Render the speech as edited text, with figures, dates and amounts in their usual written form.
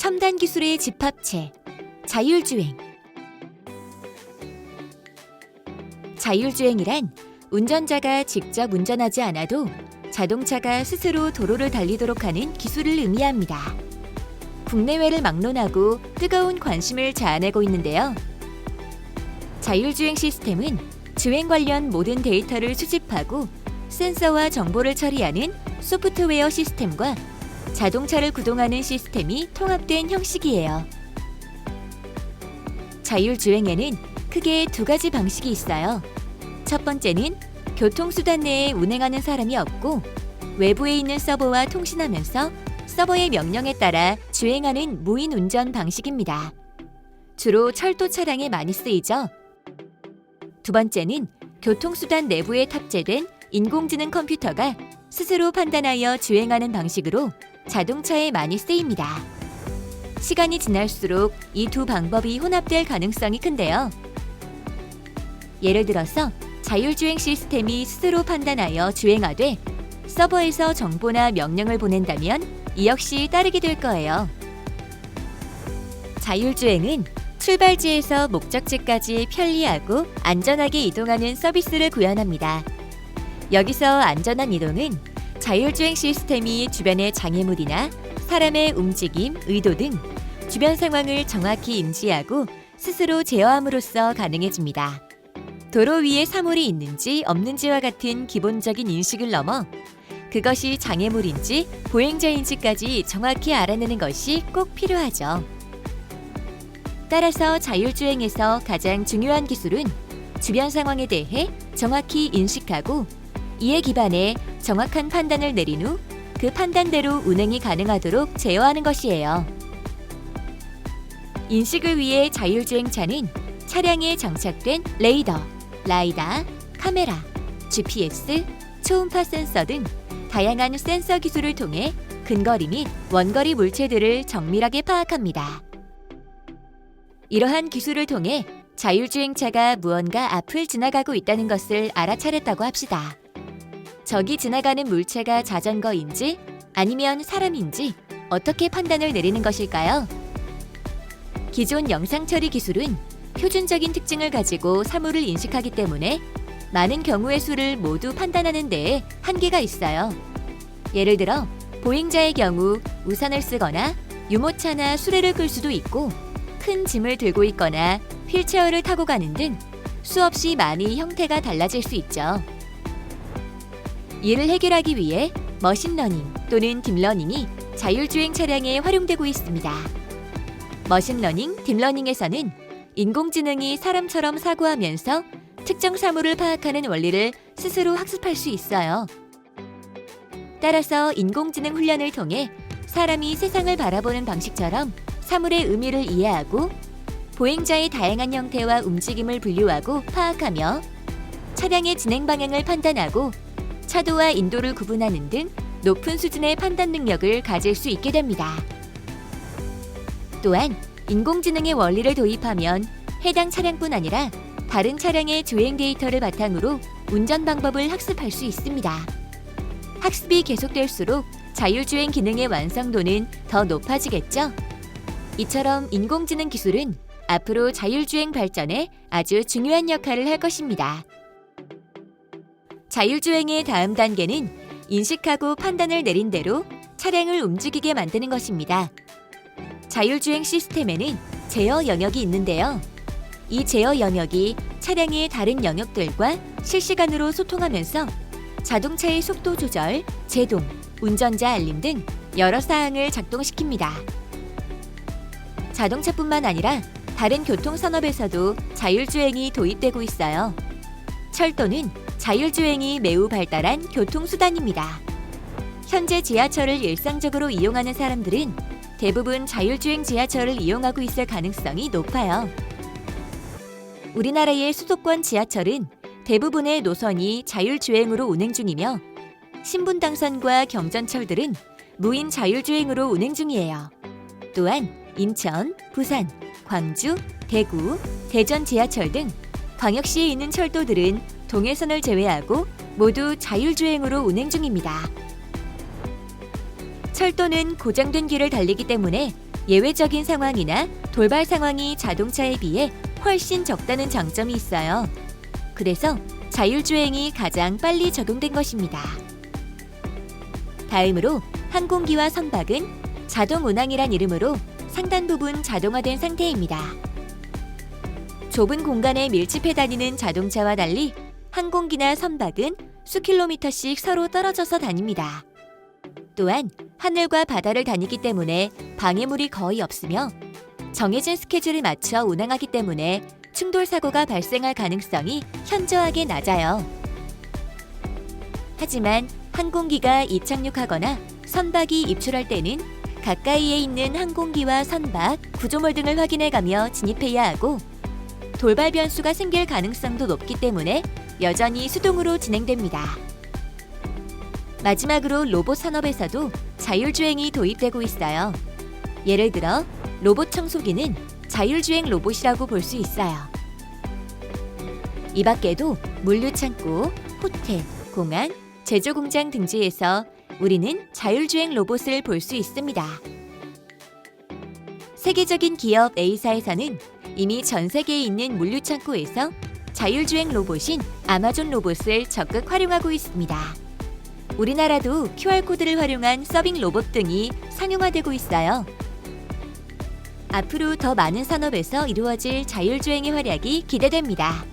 첨단 기술의 집합체, 자율주행. 자율주행이란 운전자가 직접 운전하지 않아도 자동차가 스스로 도로를 달리도록 하는 기술을 의미합니다. 국내외를 막론하고 뜨거운 관심을 자아내고 있는데요. 자율주행 시스템은 주행 관련 모든 데이터를 수집하고 센서와 정보를 처리하는 소프트웨어 시스템과 자동차를 구동하는 시스템이 통합된 형식이에요. 자율주행에는 크게 두 가지 방식이 있어요. 첫 번째는 교통수단 내에 운행하는 사람이 없고 외부에 있는 서버와 통신하면서 서버의 명령에 따라 주행하는 무인 운전 방식입니다. 주로 철도 차량에 많이 쓰이죠. 두 번째는 교통수단 내부에 탑재된 인공지능 컴퓨터가 스스로 판단하여 주행하는 방식으로 자동차에 많이 쓰입니다. 시간이 지날수록 이 두 방법이 혼합될 가능성이 큰데요. 예를 들어서 자율주행 시스템이 스스로 판단하여 주행하되 서버에서 정보나 명령을 보낸다면 이 역시 따르게 될 거예요. 자율주행은 출발지에서 목적지까지 편리하고 안전하게 이동하는 서비스를 구현합니다. 여기서 안전한 이동은 자율주행 시스템이 주변의 장애물이나 사람의 움직임, 의도 등 주변 상황을 정확히 인지하고 스스로 제어함으로써 가능해집니다. 도로 위에 사물이 있는지 없는지와 같은 기본적인 인식을 넘어 그것이 장애물인지 보행자인지까지 정확히 알아내는 것이 꼭 필요하죠. 따라서 자율주행에서 가장 중요한 기술은 주변 상황에 대해 정확히 인식하고 이에 기반해 정확한 판단을 내린 후 그 판단대로 운행이 가능하도록 제어하는 것이에요. 인식을 위해 자율주행차는 차량에 장착된 레이더, 라이다, 카메라, GPS, 초음파 센서 등 다양한 센서 기술을 통해 근거리 및 원거리 물체들을 정밀하게 파악합니다. 이러한 기술을 통해 자율주행차가 무언가 앞을 지나가고 있다는 것을 알아차렸다고 합시다. 저기 지나가는 물체가 자전거인지 아니면 사람인지 어떻게 판단을 내리는 것일까요? 기존 영상 처리 기술은 표준적인 특징을 가지고 사물을 인식하기 때문에 많은 경우의 수를 모두 판단하는 데에 한계가 있어요. 예를 들어 보행자의 경우 우산을 쓰거나 유모차나 수레를 끌 수도 있고 큰 짐을 들고 있거나 휠체어를 타고 가는 등 수없이 많이 형태가 달라질 수 있죠. 이를 해결하기 위해 머신러닝 또는 딥러닝이 자율주행 차량에 활용되고 있습니다. 머신러닝, 딥러닝에서는 인공지능이 사람처럼 사고하면서 특정 사물을 파악하는 원리를 스스로 학습할 수 있어요. 따라서 인공지능 훈련을 통해 사람이 세상을 바라보는 방식처럼 사물의 의미를 이해하고 보행자의 다양한 형태와 움직임을 분류하고 파악하며 차량의 진행 방향을 판단하고 차도와 인도를 구분하는 등 높은 수준의 판단 능력을 가질 수 있게 됩니다. 또한 인공지능의 원리를 도입하면 해당 차량뿐 아니라 다른 차량의 주행 데이터를 바탕으로 운전 방법을 학습할 수 있습니다. 학습이 계속될수록 자율주행 기능의 완성도는 더 높아지겠죠? 이처럼 인공지능 기술은 앞으로 자율주행 발전에 아주 중요한 역할을 할 것입니다. 자율주행의 다음 단계는 인식하고 판단을 내린 대로 차량을 움직이게 만드는 것입니다. 자율주행 시스템에는 제어 영역이 있는데요. 이 제어 영역이 차량의 다른 영역들과 실시간으로 소통하면서 자동차의 속도 조절, 제동, 운전자 알림 등 여러 사항을 작동시킵니다. 자동차뿐만 아니라 다른 교통산업에서도 자율주행이 도입되고 있어요. 철도는 자율주행이 매우 발달한 교통수단입니다. 현재 지하철을 일상적으로 이용하는 사람들은 대부분 자율주행 지하철을 이용하고 있을 가능성이 높아요. 우리나라의 수도권 지하철은 대부분의 노선이 자율주행으로 운행 중이며 신분당선과 경전철들은 무인 자율주행으로 운행 중이에요. 또한 인천, 부산, 광주, 대구, 대전 지하철 등 광역시에 있는 철도들은 동해선을 제외하고 모두 자율주행으로 운행 중입니다. 철도는 고정된 길을 달리기 때문에 예외적인 상황이나 돌발 상황이 자동차에 비해 훨씬 적다는 장점이 있어요. 그래서 자율주행이 가장 빨리 적용된 것입니다. 다음으로 항공기와 선박은 자동 운항이란 이름으로 상단 부분 자동화된 상태입니다. 좁은 공간에 밀집해 다니는 자동차와 달리 항공기나 선박은 수킬로미터씩 서로 떨어져서 다닙니다. 또한 하늘과 바다를 다니기 때문에 방해물이 거의 없으며 정해진 스케줄에 맞춰 운항하기 때문에 충돌 사고가 발생할 가능성이 현저하게 낮아요. 하지만 항공기가 이착륙하거나 선박이 입출할 때는 가까이에 있는 항공기와 선박, 구조물 등을 확인해가며 진입해야 하고 돌발 변수가 생길 가능성도 높기 때문에 여전히 수동으로 진행됩니다. 마지막으로 로봇 산업에서도 자율주행이 도입되고 있어요. 예를 들어 로봇 청소기는 자율주행 로봇이라고 볼 수 있어요. 이 밖에도 물류창고, 호텔, 공항, 제조공장 등지에서 우리는 자율주행 로봇을 볼 수 있습니다. 세계적인 기업 A사에서는 이미 전 세계에 있는 물류창고에서 자율주행 로봇인 아마존 로봇을 적극 활용하고 있습니다. 우리나라도 QR코드를 활용한 서빙 로봇 등이 상용화되고 있어요. 앞으로 더 많은 산업에서 이루어질 자율주행의 활약이 기대됩니다.